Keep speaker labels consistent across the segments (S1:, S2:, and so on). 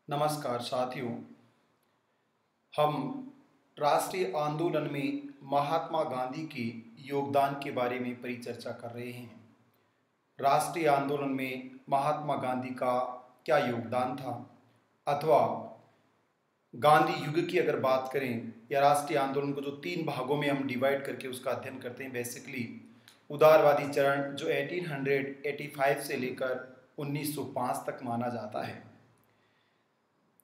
S1: नमस्कार साथियों। हम राष्ट्रीय आंदोलन में महात्मा गांधी के योगदान के बारे में परिचर्चा कर रहे हैं। राष्ट्रीय आंदोलन में महात्मा गांधी का क्या योगदान था, अथवा गांधी युग की अगर बात करें या राष्ट्रीय आंदोलन को जो 3 भागों में हम डिवाइड करके उसका अध्ययन करते हैं। बेसिकली उदारवादी चरण जो 1885 से लेकर 1905 तक माना जाता है,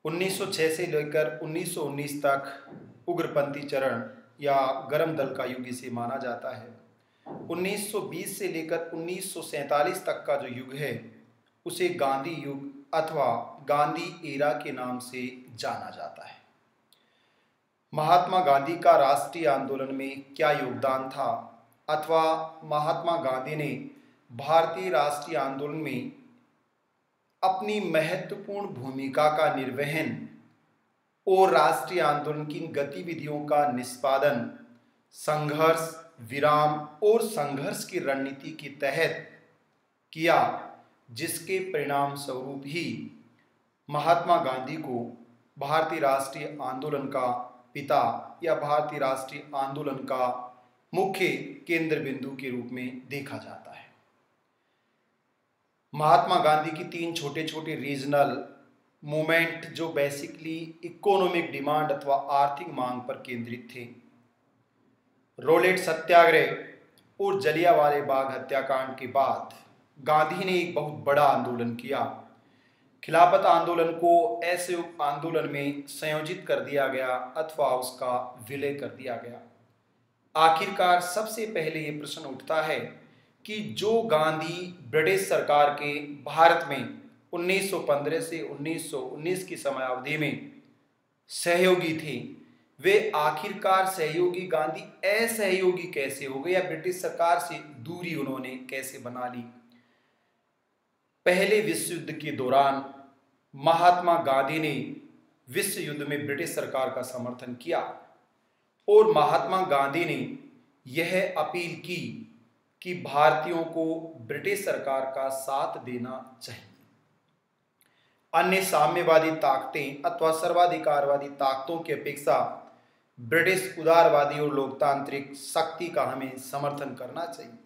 S1: 1906 से लेकर 1919 तक उग्रपंथी चरण या गरम दल का युग इसे माना जाता है। 1920 से लेकर 1947 तक का जो युग है उसे गांधी युग अथवा गांधी एरा के नाम से जाना जाता है। महात्मा गांधी का राष्ट्रीय आंदोलन में क्या योगदान था, अथवा महात्मा गांधी ने भारतीय राष्ट्रीय आंदोलन में अपनी महत्वपूर्ण भूमिका का निर्वहन और राष्ट्रीय आंदोलन की गतिविधियों का निष्पादन संघर्ष, विराम और संघर्ष की रणनीति के तहत किया, जिसके परिणाम स्वरूप ही महात्मा गांधी को भारतीय राष्ट्रीय आंदोलन का पिता या भारतीय राष्ट्रीय आंदोलन का मुख्य केंद्र बिंदु के रूप में देखा जाता है। महात्मा गांधी की 3 छोटे छोटे रीजनल मूवमेंट जो बेसिकली इकोनॉमिक डिमांड अथवा आर्थिक मांग पर केंद्रित थे, रोलेट सत्याग्रह और जलियांवाला बाग हत्याकांड के बाद गांधी ने एक बहुत बड़ा आंदोलन किया। खिलाफत आंदोलन को असहयोग आंदोलन में संयोजित कर दिया गया अथवा उसका विलय कर दिया गया। आखिरकार सबसे पहले ये प्रश्न उठता है कि जो गांधी ब्रिटिश सरकार के भारत में 1915 से 1919 की समयावधि में सहयोगी थे, वे आखिरकार सहयोगी गांधी असहयोगी कैसे हो गए या ब्रिटिश सरकार से दूरी उन्होंने कैसे बना ली। पहले विश्व युद्ध के दौरान महात्मा गांधी ने विश्व युद्ध में ब्रिटिश सरकार का समर्थन किया और महात्मा गांधी ने यह अपील की कि भारतीयों को ब्रिटिश सरकार का साथ देना चाहिए। अन्य साम्यवादी ताकतें अथवा सर्वाधिकारवादी ताकतों की अपेक्षा ब्रिटिश उदारवादी और लोकतांत्रिक शक्ति का हमें समर्थन करना चाहिए।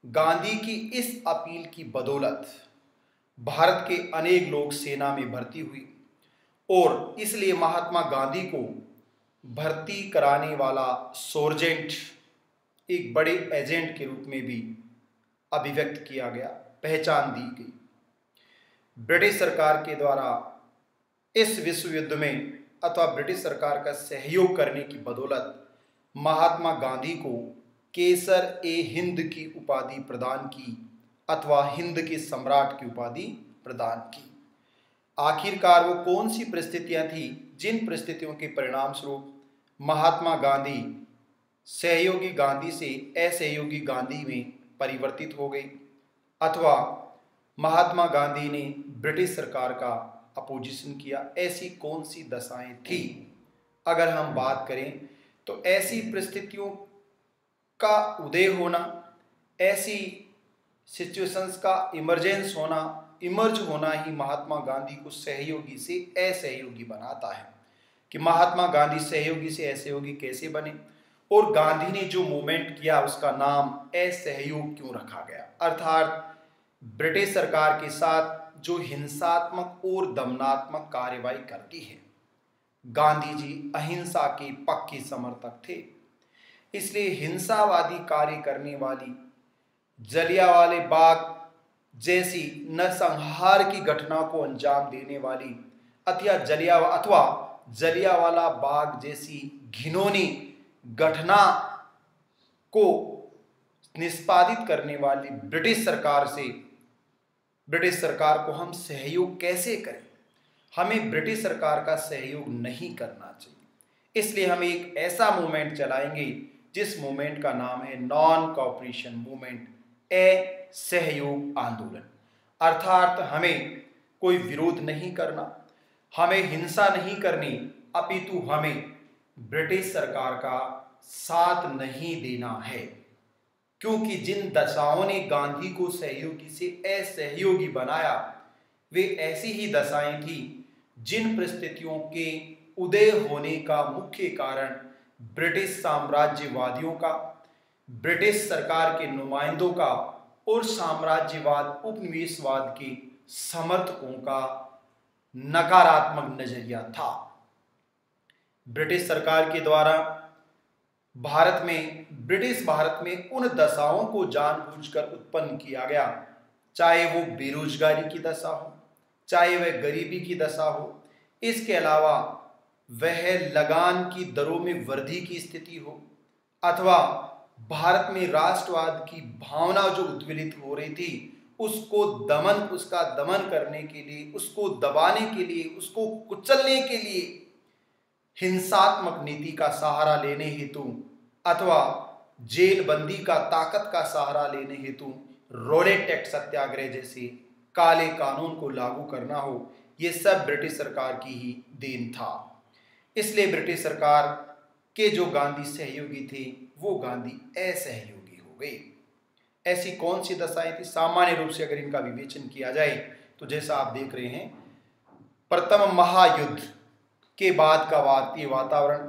S1: गांधी की इस अपील की बदौलत भारत के अनेक लोग सेना में भर्ती हुए और इसलिए महात्मा गांधी को भर्ती कराने वाला सोर्जेंट एक बड़े एजेंट के रूप में भी अभिव्यक्त किया गया, पहचान दी गई। ब्रिटिश सरकार के द्वारा इस विश्व युद्ध में अथवा ब्रिटिश सरकार का सहयोग करने की बदौलत महात्मा गांधी को केसर ए हिंद की उपाधि प्रदान की अथवा हिंद के सम्राट की उपाधि प्रदान की। आखिरकार वो कौन सी परिस्थितियां थी जिन परिस्थितियों के परिणाम स्वरूप महात्मा गांधी सहयोगी गांधी से असहयोगी गांधी में परिवर्तित हो गए, अथवा महात्मा गांधी ने ब्रिटिश सरकार का अपोजिशन किया। ऐसी कौन सी दशाएं थी? अगर हम बात करें तो ऐसी परिस्थितियों का उदय होना, ऐसी सिचुएशंस का इमर्ज होना ही महात्मा गांधी को सहयोगी से असहयोगी बनाता है। कि महात्मा गांधी सहयोगी से असहयोगी कैसे बने और गांधी ने जो मूवमेंट किया उसका नाम असहयोग क्यों रखा गया, अर्थात ब्रिटिश सरकार के साथ जो हिंसात्मक और दमनात्मक कार्रवाई करती है। गांधी जी अहिंसा के पक्के समर्थक थे, इसलिए हिंसावादी कार्य करने वाली जलियांवाला बाग जैसी नरसंहार की घटना को अंजाम देने वाली अथवा जलियांवाला बाग जैसी घिनौनी घटना को निष्पादित करने वाली ब्रिटिश सरकार को हम सहयोग कैसे करें? हमें ब्रिटिश सरकार का सहयोग नहीं करना चाहिए। इसलिए हम एक ऐसा मूवमेंट चलाएंगे जिस मूवमेंट का नाम है नॉन कोऑपरेशन मूवमेंट, असहयोग आंदोलन। अर्थात हमें कोई विरोध नहीं करना, हमें हिंसा नहीं करनी, अपितु हमें ब्रिटिश सरकार का साथ नहीं देना है। क्योंकि जिन दशाओं ने गांधी को सहयोगी से असहयोगी बनाया वे ऐसी ही दशाएं थी जिन परिस्थितियों के उदय होने का मुख्य कारण ब्रिटिश साम्राज्यवादियों का, ब्रिटिश सरकार के नुमाइंदों का और साम्राज्यवाद उपनिवेशवाद के समर्थकों का नकारात्मक नजरिया था। ब्रिटिश सरकार के द्वारा ब्रिटिश भारत में उन दशाओं को जानबूझकर उत्पन्न किया गया, चाहे वो बेरोजगारी की दशा हो, चाहे वह गरीबी की दशा हो, इसके अलावा वह लगान की दरों में वृद्धि की स्थिति हो, अथवा भारत में राष्ट्रवाद की भावना जो उद्वेलित हो रही थी उसका दमन करने के लिए, उसको दबाने के लिए, उसको कुचलने के लिए हिंसात्मक नीति का सहारा लेने हेतु अथवा जेल बंदी का ताकत का सहारा लेने हेतु रोलेट टैक्स सत्याग्रह जैसे काले कानून को लागू करना हो, ये सब ब्रिटिश सरकार की ही देन था। इसलिए ब्रिटिश सरकार के जो गांधी सहयोगी थे वो गांधी असहयोगी हो गए। ऐसी कौन सी दशाएं थी? सामान्य रूप से अगर इनका विवेचन किया जाए तो जैसा आप देख रहे हैं, प्रथम महायुद्ध के बाद का भारतीय वातावरण,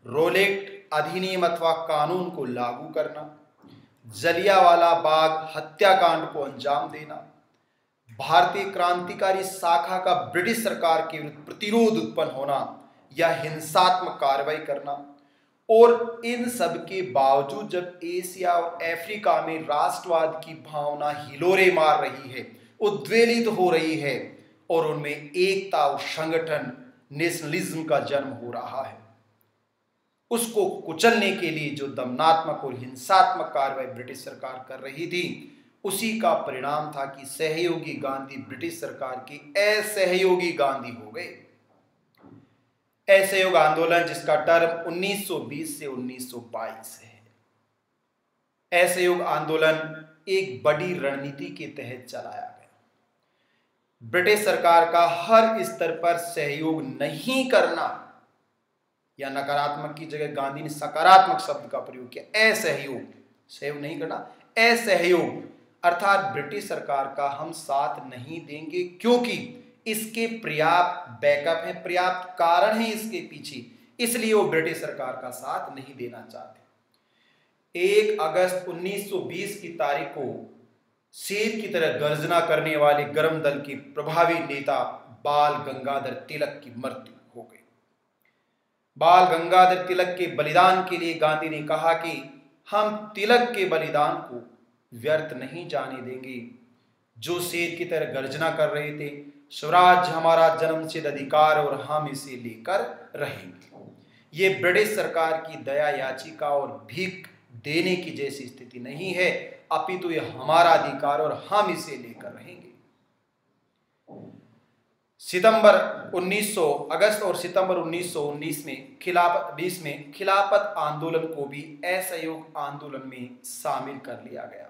S1: रोलेट अधिनियम अथवा कानून को लागू करना, जलियांवाला बाग हत्याकांड को अंजाम देना, भारतीय क्रांतिकारी शाखा का ब्रिटिश सरकार के विरुद्ध प्रतिरोध उत्पन्न होना या हिंसात्मक कार्रवाई करना, और इन सब के बावजूद जब एशिया और अफ्रीका में राष्ट्रवाद की भावना हिलोरे मार रही है, उद्वेलित हो रही है और उनमें एकता और संगठन नेशनलिज्म का जन्म हो रहा है, उसको कुचलने के लिए जो दमनात्मक और हिंसात्मक कार्रवाई ब्रिटिश सरकार कर रही थी, उसी का परिणाम था कि सहयोगी गांधी ब्रिटिश सरकार के असहयोगी गांधी हो गए। असहयोग आंदोलन जिसका टर्म 1920 से 1922 है। असहयोग आंदोलन एक बड़ी रणनीति के तहत चलाया गया। ब्रिटिश सरकार का हर स्तर पर सहयोग नहीं करना, या नकारात्मक की जगह गांधी ने सकारात्मक शब्द का प्रयोग किया, असहयोग, सहयोग नहीं करना, असहयोग अर्थात ब्रिटिश सरकार का हम साथ नहीं देंगे क्योंकि इसके पर्याप्त बैकअप है, पर्याप्त कारण है इसके पीछे, इसलिए वो ब्रिटिश सरकार का साथ नहीं देना चाहते। 1 अगस्त 1920 की तारीख को शेर की तरह गर्जना करने वाले गरम दल के प्रभावी नेता बाल गंगाधर तिलक की मृत्यु हो गई। बाल गंगाधर तिलक के बलिदान के लिए गांधी ने कहा कि हम तिलक के बलिदान को व्यर्थ नहीं जाने देंगे। जो शेर की तरह गर्जना कर रहे थे, स्वराज हमारा जन्मसिद्ध अधिकार और हम इसे लेकर रहेंगे, ये ब्रिटिश सरकार की दया याचिका और भीख देने की जैसी स्थिति नहीं है, अपितु ये हमारा अधिकार और हम इसे लेकर रहेंगे। अगस्त और सितंबर 1919 में खिलाफत आंदोलन को भी असहयोग आंदोलन में शामिल कर लिया गया।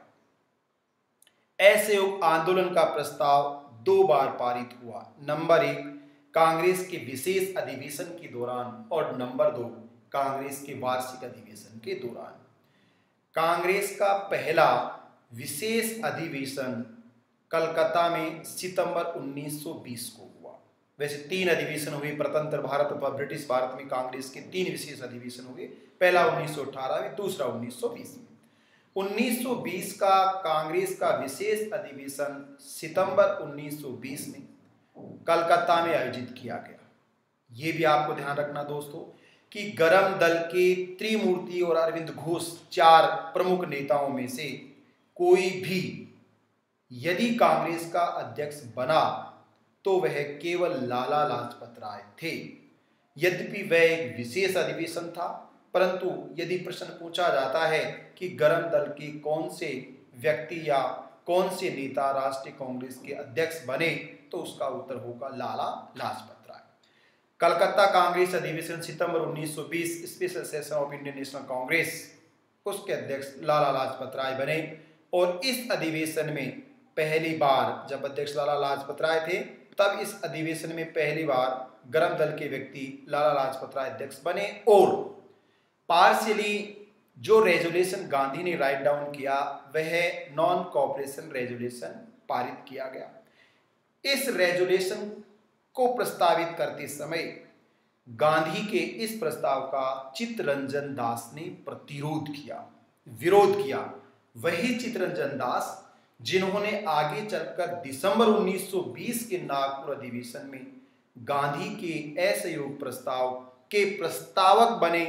S1: असहयोग आंदोलन का प्रस्ताव 2 बार पारित हुआ। नंबर 1 कांग्रेस के विशेष अधिवेशन के दौरान और नंबर 2 कांग्रेस के वार्षिक अधिवेशन के दौरान। कांग्रेस का पहला विशेष अधिवेशन कलकत्ता में सितंबर 1920 को हुआ। वैसे 3 अधिवेशन हुए, प्रतंत्र भारत अथवा ब्रिटिश भारत में कांग्रेस के 3 विशेष अधिवेशन हुए, पहला 1918 में, दूसरा 1920 में। 1920 का कांग्रेस का विशेष अधिवेशन सितंबर 1920 में कलकत्ता में आयोजित किया गया। ये भी आपको ध्यान रखना दोस्तों कि गरम दल के त्रिमूर्ति और अरविंद घोष 4 प्रमुख नेताओं में से कोई भी यदि कांग्रेस का अध्यक्ष बना तो वह केवल लाला लाजपत राय थे। यद्यपि वह एक विशेष अधिवेशन था, परंतु यदि प्रश्न पूछा जाता है कि गरम दल के कौन से व्यक्ति या कौन से नेता राष्ट्रीय कांग्रेस के अध्यक्ष बने, तो उसका उत्तर होगा लाला लाजपत राय। कलकत्ता कांग्रेस अधिवेशन सितंबर 1920 special session of Indian national Congress, उसके अध्यक्ष लाला लाजपत राय बने। और इस अधिवेशन में पहली बार जब अध्यक्ष लाला लाजपत राय थे, तब इस अधिवेशन में पहली बार गरम दल के व्यक्ति लाला लाजपत राय अध्यक्ष बने। और पार्शियली जो रेजोल्यूशन गांधी ने राइट डाउन किया वह नॉन कोऑपरेशन रेजोल्यूशन पारित किया गया। इस रेजोल्यूशन को प्रस्तावित करते समय गांधी के इस प्रस्ताव का चित्तरंजन दास ने प्रतिरोध किया, विरोध किया। वही चित्तरंजन दास जिन्होंने आगे चलकर दिसंबर 1920 के नागपुर अधिवेशन में गांधी के असहयोग प्रस्ताव के प्रस्तावक बने।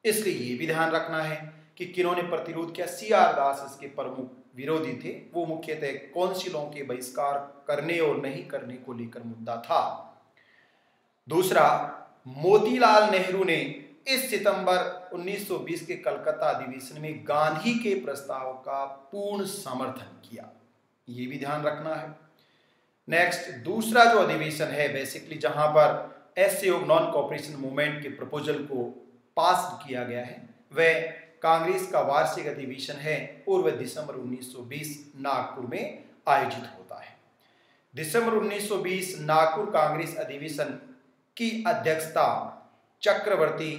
S1: इसलिए ये भी ध्यान रखना है कि किन्होंने प्रतिरोध किया। CR दास इसके प्रमुख विरोधी थे। वो मुख्यतः काउंसिलों के बहिष्कार करने और नहीं करने को लेकर मुद्दा था। दूसरा, मोतीलाल नेहरू ने इस सितंबर 1920 के कलकत्ता अधिवेशन में गांधी के प्रस्ताव का पूर्ण समर्थन किया। ये भी ध्यान रखना है। नेक्स्ट, दूसरा जो अधिवेशन है बेसिकली जहां पर असहयोग नॉन कोऑपरेशन मूवमेंट के प्रपोजल को पास किया गया है, वह कांग्रेस का वार्षिक अधिवेशन है और वह दिसंबर 1920 नागपुर में आयोजित होता है। दिसंबर 1920 नागपुर कांग्रेस अधिवेशन की अध्यक्षता चक्रवर्ती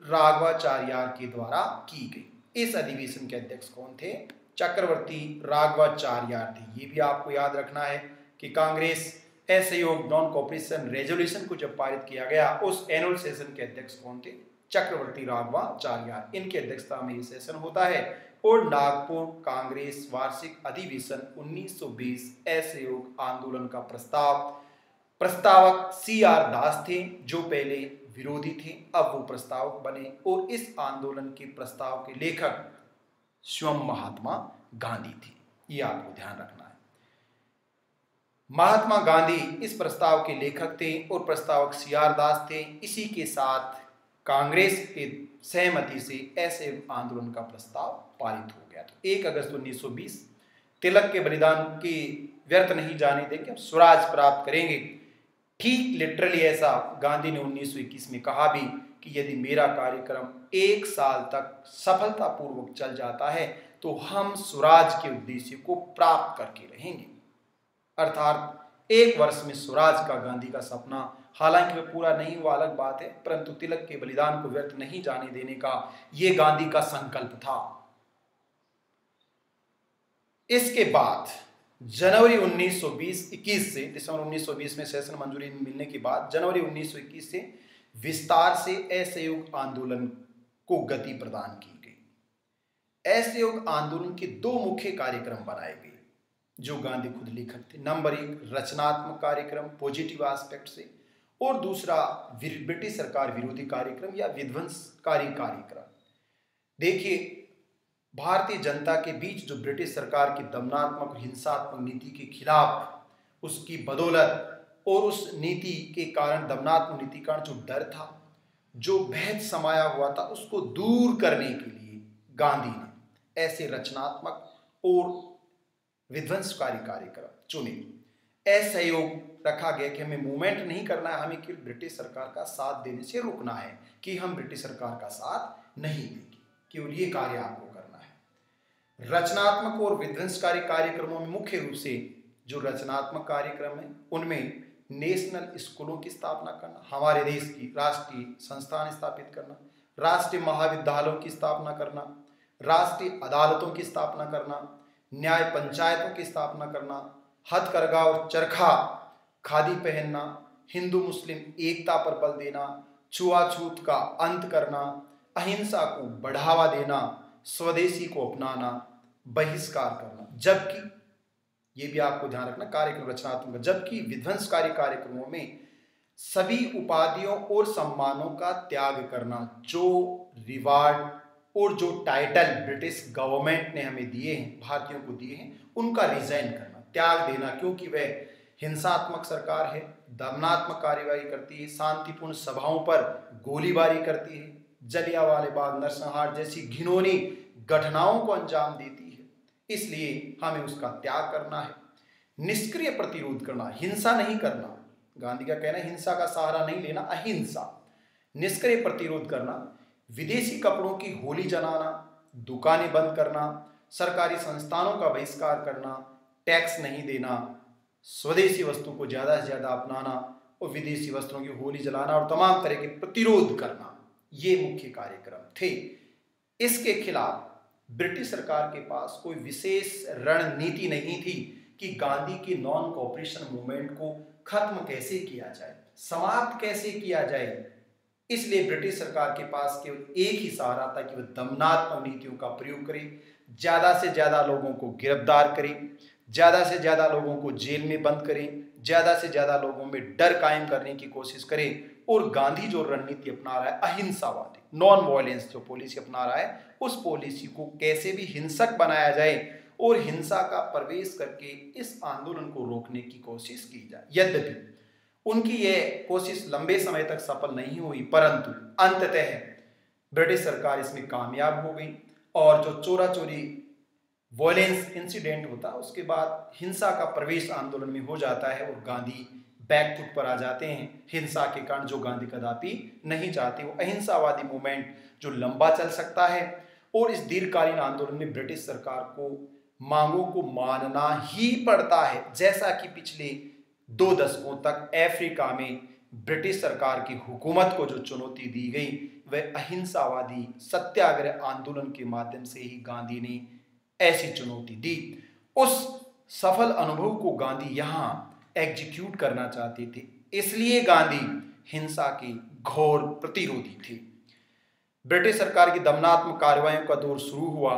S1: राघवाचार्य के द्वारा की गई। इस अधिवेशन के अध्यक्ष कौन थे? चक्रवर्ती राघवाचार्य थे। ये भी आपको याद रखना है कि कांग्रेस असहयोग नॉन कोऑपरेशन रेजोल्यूशन को जब पारित किया गया, उस एनुअल सेशन के अध्यक्ष कौन थे? चक्रवर्ती राघवाचार्य। इनकी अध्यक्षता में यह सेशन होता है और नागपुर कांग्रेस वार्षिक अधिवेशन 1920 असहयोग आंदोलन का प्रस्तावक CR दास थे, जो पहले विरोधी थे, अब वो प्रस्तावक बने और इस आंदोलन के प्रस्ताव के लेखक स्वयं महात्मा गांधी थे। ये आपको ध्यान रखना है। महात्मा गांधी इस प्रस्ताव के लेखक थे और प्रस्तावक CR दास थे। इसी के साथ कांग्रेस के सहमति से असहयोग आंदोलन का प्रस्ताव पारित हो गया। तो 1 अगस्त 1920 तिलक के बलिदान की व्यर्थ नहीं जाने देंगे, हम स्वराज प्राप्त करेंगे। ठीक लिटरली ऐसा गांधी ने 1921 में कहा भी कि यदि मेरा कार्यक्रम 1 साल तक सफलतापूर्वक चल जाता है तो हम स्वराज के उद्देश्य को प्राप्त करके रहेंगे। अर्थात 1 वर्ष में स्वराज का गांधी का सपना, हालांकि वह पूरा नहीं हुआ अलग बात है, परंतु तिलक के बलिदान को व्यर्थ नहीं जाने देने का यह गांधी का संकल्प था। इसके बाद जनवरी 1920-21 से, दिसंबर 1920 में सेशन मंजूरी मिलने के बाद जनवरी 1921 से विस्तार से असहयोग आंदोलन को गति प्रदान की गई। असहयोग आंदोलन के 2 मुख्य कार्यक्रम बनाए गए जो गांधी खुद लेखक थे। नंबर 1 रचनात्मक कार्यक्रम पॉजिटिव एस्पेक्ट से, और दूसरा ब्रिटिश सरकार विरोधी कार्यक्रम या विध्वंसकारी कार्यक्रम। देखिए, भारतीय जनता के बीच जो ब्रिटिश सरकार की दमनात्मक और हिंसात्मक नीति के खिलाफ, उसकी बदौलत और उस नीति के कारण, दमनात्मक नीति के कारण जो डर था, जो भय समाया हुआ था, उसको दूर करने के लिए गांधी ने ऐसे रचनात्मक और विध्वंसकारी कार्यक्रम चुने। असहयोग रखा गया कि हमें मूवमेंट नहीं करना है, हमें केवल ब्रिटिश सरकार का साथ देने से रुकना है कि हम ब्रिटिश सरकार का साथ नहीं देंगे, केवल ये कार्य आपको करना है। रचनात्मक और विध्वंसकारी कार्यक्रमों में मुख्य रूप से जो रचनात्मक कार्यक्रम है उनमें नेशनल स्कूलों की स्थापना करना, हमारे देश की राष्ट्रीय संस्थान स्थापित करना, राष्ट्रीय महाविद्यालयों की स्थापना करना, राष्ट्रीय अदालतों की स्थापना करना, न्याय पंचायतों की स्थापना करना, हथकरघा और चरखा खादी पहनना, हिंदू मुस्लिम एकता पर बल देना, छुआछूत का अंत करना, अहिंसा को बढ़ावा देना, स्वदेशी को अपनाना, बहिष्कार करना। जबकि ये भी आपको ध्यान रखना कार्यक्रम रचनात्मक, जबकि विध्वंसकारी कार्यक्रमों में सभी उपाधियों और सम्मानों का त्याग करना, जो रिवार्ड और जो टाइटल ब्रिटिश गवर्नमेंट ने हमें दिए हैं, भारतीयों को दिए हैं, उनका रिजाइन करना, त्याग देना, क्योंकि वह हिंसात्मक सरकार है, दमनात्मक कार्यवाही करती है, शांतिपूर्ण सभाओं पर गोलीबारी करती है, जलियांवाला बाग नरसंहार जैसी घिनौनी घटनाओं को अंजाम देती है। इसलिए हमें उसका त्याग करना है। निष्क्रिय प्रतिरोध करना, हिंसा नहीं करना। गांधी का कहना है हिंसा का सहारा नहीं लेना, अहिंसा। निष्क्रिय प्रतिरोध करना, विदेशी कपड़ों की होली जलाना, दुकानें बंद करना, सरकारी संस्थानों का बहिष्कार करना, टैक्स नहीं देना, स्वदेशी वस्तु को ज़्यादा से ज़्यादा अपनाना और विदेशी वस्त्रों की होली जलाना और तमाम तरह के प्रतिरोध करना, ये मुख्य कार्यक्रम थे। इसके खिलाफ ब्रिटिश सरकार के पास कोई विशेष रणनीति नहीं थी कि गांधी की नॉन कोऑपरेशन मूवमेंट को खत्म कैसे किया जाए, समाप्त कैसे किया जाए। इसलिए ब्रिटिश सरकार के पास केवल एक ही सहारा था कि वह दमनात्मक नीतियों का प्रयोग करे, ज्यादा से ज्यादा लोगों को गिरफ्तार करे, ज्यादा से ज्यादा लोगों को जेल में बंद करे, ज्यादा से ज्यादा लोगों में डर कायम करने की कोशिश करे। और गांधी जो रणनीति अपना रहा है, अहिंसावादी नॉन वायलेंस जो पॉलिसी अपना रहा है, उस पॉलिसी को कैसे भी हिंसक बनाया जाए और हिंसा का प्रवेश करके इस आंदोलन को रोकने की कोशिश की जाए। यद्यपि उनकी यह कोशिश लंबे समय तक सफल नहीं हुई, परंतु अंततः ब्रिटिश सरकार इसमें कामयाब हो गई और जो चोरा चोरी वायलेंस इंसिडेंट होता है उसके बाद हिंसा का प्रवेश आंदोलन में हो जाता है और गांधी बैकफुट पर आ जाते हैं। हिंसा के कारण जो गांधी कदापि नहीं चाहते, वो अहिंसावादी मूवमेंट जो लंबा चल सकता है। और इस दीर्घकालीन आंदोलन में ब्रिटिश सरकार को मांगों को मानना ही पड़ता है। जैसा कि पिछले 2 दशकों तक अफ्रीका में ब्रिटिश सरकार की हुकूमत को जो चुनौती दी गई, वह अहिंसावादी सत्याग्रह आंदोलन के माध्यम से ही गांधी ने ऐसी चुनौती दी। उस सफल अनुभव को गांधी यहाँ एग्जीक्यूट करना चाहते थे, इसलिए गांधी हिंसा के घोर प्रतिरोधी थे। ब्रिटिश सरकार की दमनात्मक कार्रवाइयों का दौर शुरू हुआ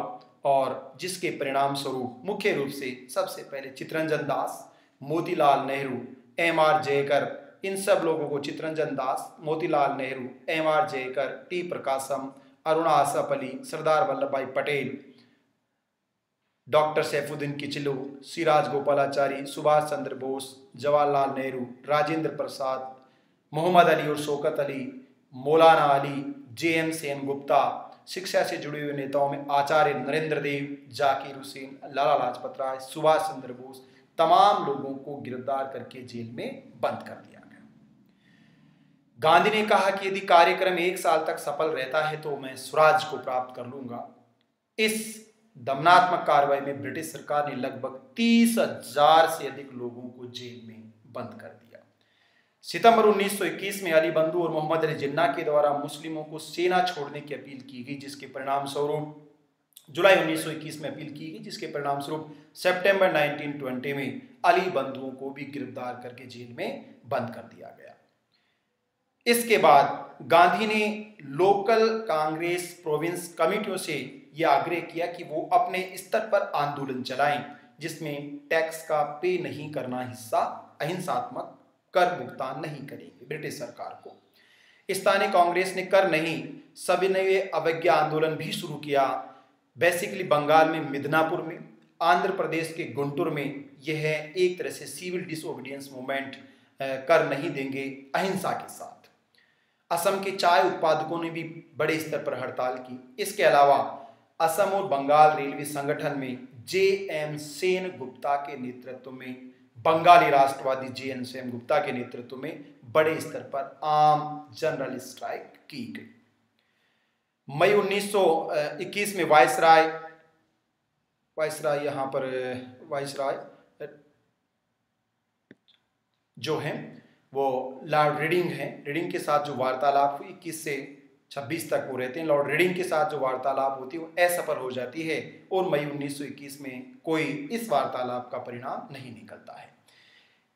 S1: और जिसके परिणाम स्वरूप मुख्य रूप से सबसे पहले चित्तरंजन दास, मोतीलाल नेहरू, M.R. जयकर, इन सब लोगों को चित्तरंजन दास, मोतीलाल नेहरू, M.R. जयकर, टी प्रकाशम, अरुणा असफ अली, सरदार वल्लभ भाई पटेल, डॉक्टर सैफुद्दीन किचलू, सी राजगोपालाचारी, सुभाष चंद्र बोस, जवाहरलाल नेहरू, राजेंद्र प्रसाद, मोहम्मद अली और शौकत अली, मौलाना अली, J.M. सेनगुप्ता, शिक्षा से जुड़े हुए नेताओं में आचार्य नरेंद्र देव, जाकिर हुसैन, लाला लाजपत राय, सुभाष चंद्र बोस, तमाम लोगों को गिरफ्तार करके जेल में बंद कर दिया गया। गांधी ने कहा कि यदि कार्यक्रम 1 साल तक सफल रहता है तो मैं स्वराज को प्राप्त कर लूंगा। इस दमनात्मक कार्रवाई में ब्रिटिश सरकार ने लगभग 30,000 से अधिक लोगों को जेल में बंद कर दिया। सितंबर 1921 में अली बंधु और मोहम्मद अली जिन्ना के द्वारा मुस्लिमों को सेना छोड़ने की अपील की गई, जिसके परिणाम स्वरूप जुलाई 1921 में अपील की गई, जिसके परिणाम स्वरूप सितंबर 1920 में अली बंधुओं को भी गिरफ्तार करके जेल में बंद कर दिया गया। इसके बाद गांधी ने लोकल कांग्रेस प्रोविंस कमेटियों से यह आग्रह किया कि वो अपने स्तर पर आंदोलन चलाएं, जिसमें टैक्स का पे नहीं करना हिस्सा अहिंसात्मक कर भुगतान नहीं करेंगे ब्रिटिश सरकार को। स्थानीय कांग्रेस ने कर नहीं सविनय अवज्ञा आंदोलन भी शुरू किया। बेसिकली बंगाल में मिदनापुर में, आंध्र प्रदेश के गुंटूर में यह एक तरह से सिविल डिसओबीडियंस मूवमेंट कर नहीं देंगे अहिंसा के साथ। असम के चाय उत्पादकों ने भी बड़े स्तर पर हड़ताल की। इसके अलावा असम और बंगाल रेलवे संगठन में J.M. सेनगुप्ता के नेतृत्व में, बंगाली राष्ट्रवादी J.N. सेनगुप्ता के नेतृत्व में बड़े स्तर पर आम जनरल स्ट्राइक की गई। मई 1921 में वायसराय जो हैं वो लॉर्ड रीडिंग हैं। रीडिंग के साथ जो वार्तालाप हुई 21 से 26 तक वो रहते हैं। लॉर्ड रीडिंग के साथ जो वार्तालाप होती है वो असफल हो जाती है और मई 1921 में कोई इस वार्तालाप का परिणाम नहीं निकलता है।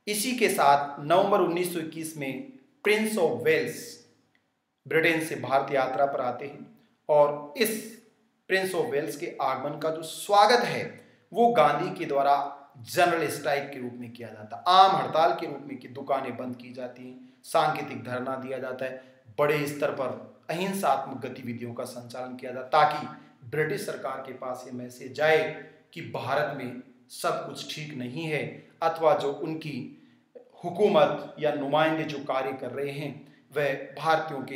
S1: इसी के साथ नवंबर 1921 में प्रिंस ऑफ वेल्स ब्रिटेन से भारत यात्रा पर आते हैं और इस प्रिंस ऑफ वेल्स के आगमन का जो स्वागत है वो गांधी के द्वारा जनरल स्ट्राइक के रूप में किया जाता है, आम हड़ताल के रूप में कि दुकानें बंद की जाती हैं, सांकेतिक धरना दिया जाता है, बड़े स्तर पर अहिंसात्मक गतिविधियों का संचालन किया जाता ताकि ब्रिटिश सरकार के पास ये मैसेज जाए कि भारत में सब कुछ ठीक नहीं है, अथवा जो उनकी हुकूमत या नुमाइंदे जो कार्य कर रहे हैं वह भारतीयों के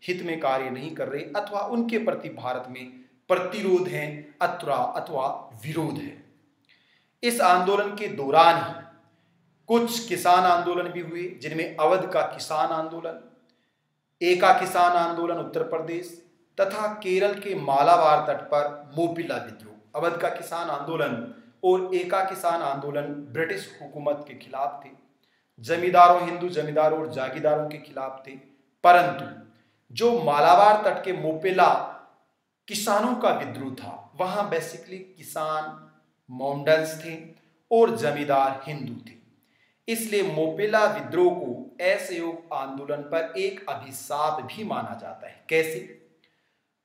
S1: हित में कार्य नहीं कर रहे, अथवा उनके प्रति भारत में प्रतिरोध है अथवा विरोध है। इस आंदोलन के दौरान ही कुछ किसान आंदोलन भी हुए, जिनमें अवध का किसान आंदोलन, एका किसान आंदोलन उत्तर प्रदेश तथा केरल के मालाबार तट पर मोपिला विद्रोह। अवध का किसान आंदोलन और एका किसान आंदोलन ब्रिटिश हुकूमत के खिलाफ थे, जमींदारों, हिंदू जमींदारों और जागीरदारों के खिलाफ थे। परंतु जो मालाबार तट के मोपिला किसानों का विद्रोह था, वहां बेसिकली किसान मोमडन्स थे और जमींदार हिंदू थे। इसलिए मोपेला विद्रोह को असहयोग आंदोलन पर एक अभिशाप भी माना जाता है। कैसे?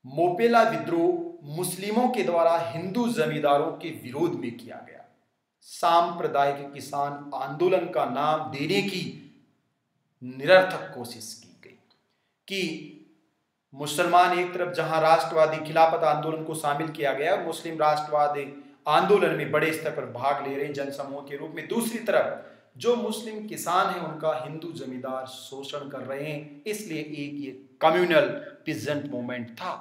S1: मोपेला विद्रोह मुस्लिमों के द्वारा हिंदू जमींदारों के विरोध में किया गया सांप्रदायिक किसान आंदोलन का नाम देने की निरर्थक कोशिश की गई कि मुसलमान एक तरफ जहां राष्ट्रवादी खिलाफत आंदोलन को शामिल किया गया, मुस्लिम राष्ट्रवादी आंदोलन में बड़े स्तर पर भाग ले रहे हैं जनसमूह के रूप में, दूसरी तरफ जो मुस्लिम किसान हैं उनका हिंदू जमींदार शोषण कर रहे हैं। इसलिए एक ये कम्युनल पीजेंट मूवमेंट था,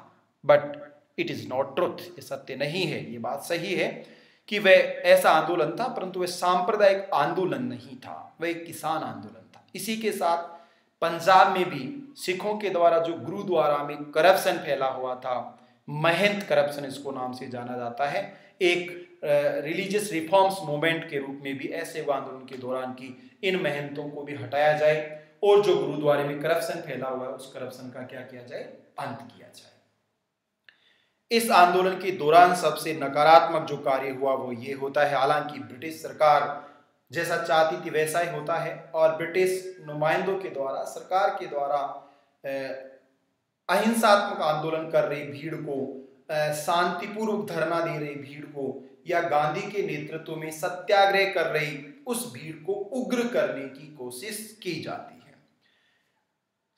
S1: but it is not truth, ये सत्य नहीं है। ये बात सही है कि वह ऐसा आंदोलन था, परंतु वह सांप्रदायिक आंदोलन नहीं था, वह एक किसान आंदोलन था। इसी के साथ पंजाब में भी सिखों के द्वारा जो गुरुद्वारा में करप्शन फैला हुआ था, महंत करप्शन इसको नाम से जाना जाता है, एक रिलीजियस रिफॉर्म्स मूवमेंट के रूप में भी ऐसे आंदोलन के दौरान की इन महंतों को भी हटाया जाए और जो गुरुद्वारे में करप्शन फैला हुआ है उस करप्शन का क्या किया जाए, अंत किया जाए। इस आंदोलन के दौरान सबसे नकारात्मक जो कार्य हुआ वो ये होता है, हालांकि ब्रिटिश सरकार जैसा चाहती थी वैसा ही होता है और ब्रिटिश नुमाइंदों के द्वारा, सरकार के द्वारा अहिंसात्मक आंदोलन कर रही भीड़ को, शांतिपूर्वक धरना दे रही भीड़ को या गांधी के नेतृत्व में सत्याग्रह कर रही उस भीड़ को उग्र करने की कोशिश की जाती है।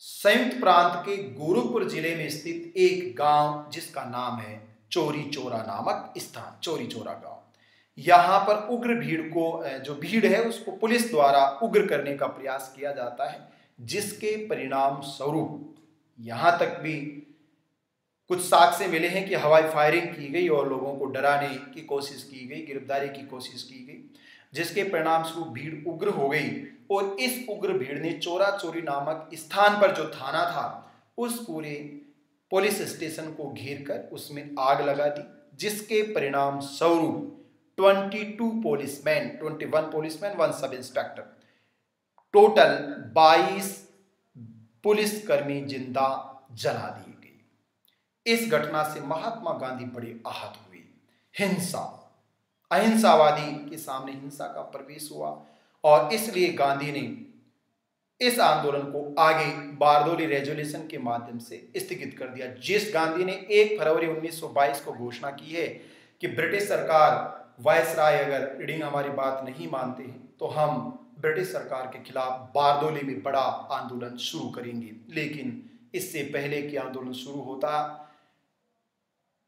S1: संयुक्त प्रांत के गोरखपुर जिले में स्थित एक गांव जिसका नाम है चौरी चौरा नामक स्थान, चौरी चौरा गांव, यहाँ पर उग्र भीड़ को, जो भीड़ है उसको पुलिस द्वारा उग्र करने का प्रयास किया जाता है, जिसके परिणाम स्वरूप यहाँ तक भी कुछ साक्ष्य मिले हैं कि हवाई फायरिंग की गई और लोगों को डराने की कोशिश की गई, गिरफ्तारी की कोशिश की गई, जिसके परिणाम स्वरूप भीड़ उग्र हो गई और इस उग्र भीड़ ने चौरा चौरी नामक स्थान पर जो थाना था उस पूरे पुलिस स्टेशन को घेर कर उसमें आग लगा दी, जिसके परिणाम स्वरूप 21 पुलिसमैन 1 सब इंस्पेक्टर, टोटल 22 पुलिसकर्मी जिंदा जला दिए गए। इस घटना से महात्मा गांधी बड़े आहत हुए। अहिंसावादी के सामने हिंसा का प्रवेश हुआ और इसलिए गांधी ने इस आंदोलन को आगे बारदोली रेजोल्यूशन के माध्यम से स्थगित कर दिया, जिस गांधी ने 1 फरवरी 1922 को घोषणा की है कि ब्रिटिश सरकार, वायसराय अगर रीडिंग हमारी बात नहीं मानते हैं तो हम ब्रिटिश सरकार के खिलाफ बारदोली में बड़ा आंदोलन शुरू करेंगे। लेकिन इससे पहले कि आंदोलन शुरू होता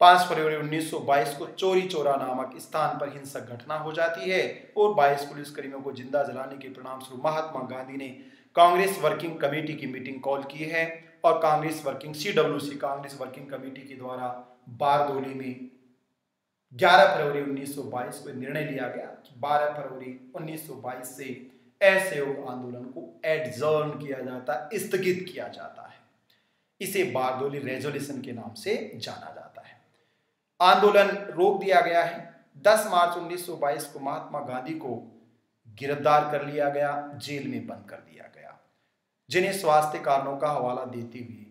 S1: 5 फरवरी 1922 को चौरी चौरा नामक स्थान पर हिंसक घटना हो जाती है और 22 पुलिसकर्मियों को जिंदा जलाने के परिणाम स्वरूप महात्मा गांधी ने कांग्रेस वर्किंग कमेटी की मीटिंग कॉल की है और Congress working CWC Congress working committee के द्वारा बारदोली में 11 फरवरी 1922 को निर्णय लिया गया कि 12 फरवरी 1922 से असहयोग आंदोलन को एडजर्न किया जाता है, स्थगित किया जाता है। इसे बारदोली रेजोल्यूशन के नाम से जाना जाता है। आंदोलन रोक दिया गया है। 10 मार्च 1922 को महात्मा गांधी को गिरफ्तार कर लिया गया, जेल में बंद कर दिया गया, जिन्हें स्वास्थ्य कारणों का हवाला देते हुए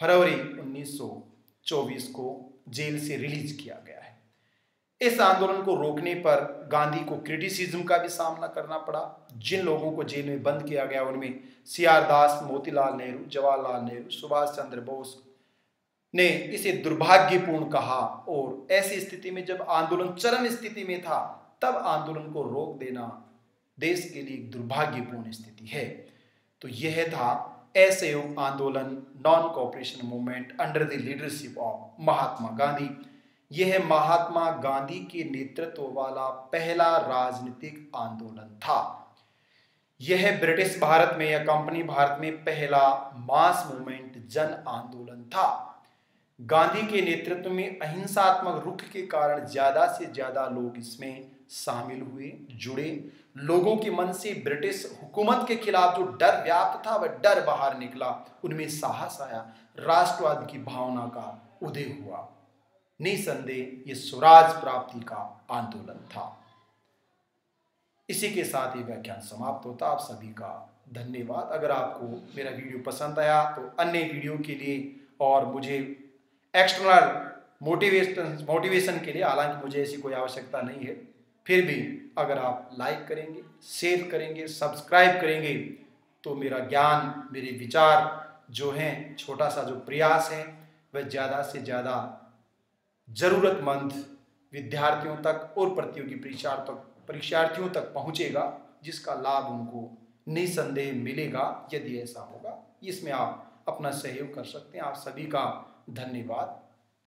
S1: फरवरी 1924 को जेल से रिलीज किया गया है। इस आंदोलन को रोकने पर गांधी को क्रिटिसिज्म का भी सामना करना पड़ा। जिन लोगों को जेल में बंद किया गया उनमें CR दास, मोतीलाल नेहरू, जवाहरलाल नेहरू, सुभाष चंद्र बोस ने इसे दुर्भाग्यपूर्ण कहा और ऐसी स्थिति में जब आंदोलन चरम स्थिति में था तब आंदोलन को रोक देना देश के लिए एक दुर्भाग्यपूर्ण स्थिति है। तो यह था असहयोग आंदोलन, non cooperation movement under the leadership of Mahatma Gandhi. यह महात्मा गांधी के नेतृत्व वाला पहला राजनीतिक आंदोलन था। यह ब्रिटिश भारत में या कंपनी भारत में पहला मास मूवमेंट जन आंदोलन था। गांधी के नेतृत्व में अहिंसात्मक रुख के कारण ज्यादा से ज्यादा लोग इसमें शामिल हुए, जुड़े। लोगों के मन से ब्रिटिश हुकूमत के खिलाफ जो डर व्याप्त था वह डर बाहर निकला, उनमें साहस आया, राष्ट्रवाद की भावना का उदय हुआ। निसंदेह ये स्वराज प्राप्ति का आंदोलन था। इसी के साथ ये व्याख्यान समाप्त होता। आप सभी का धन्यवाद। अगर आपको मेरा वीडियो पसंद आया तो अन्य वीडियो के लिए और मुझे एक्सटर्नल मोटिवेशन के लिए, हालांकि मुझे ऐसी कोई आवश्यकता नहीं है, फिर भी अगर आप लाइक करेंगे, शेयर करेंगे, सब्सक्राइब करेंगे तो मेरा ज्ञान, मेरे विचार जो हैं, छोटा सा जो प्रयास है वह ज़्यादा से ज़्यादा ज़रूरतमंद विद्यार्थियों तक और प्रतियोगी परीक्षार्थियों तक पहुंचेगा, जिसका लाभ उनको निसंदेह मिलेगा। यदि ऐसा होगा, इसमें आप अपना सहयोग कर सकते हैं। आप सभी का धन्यवाद।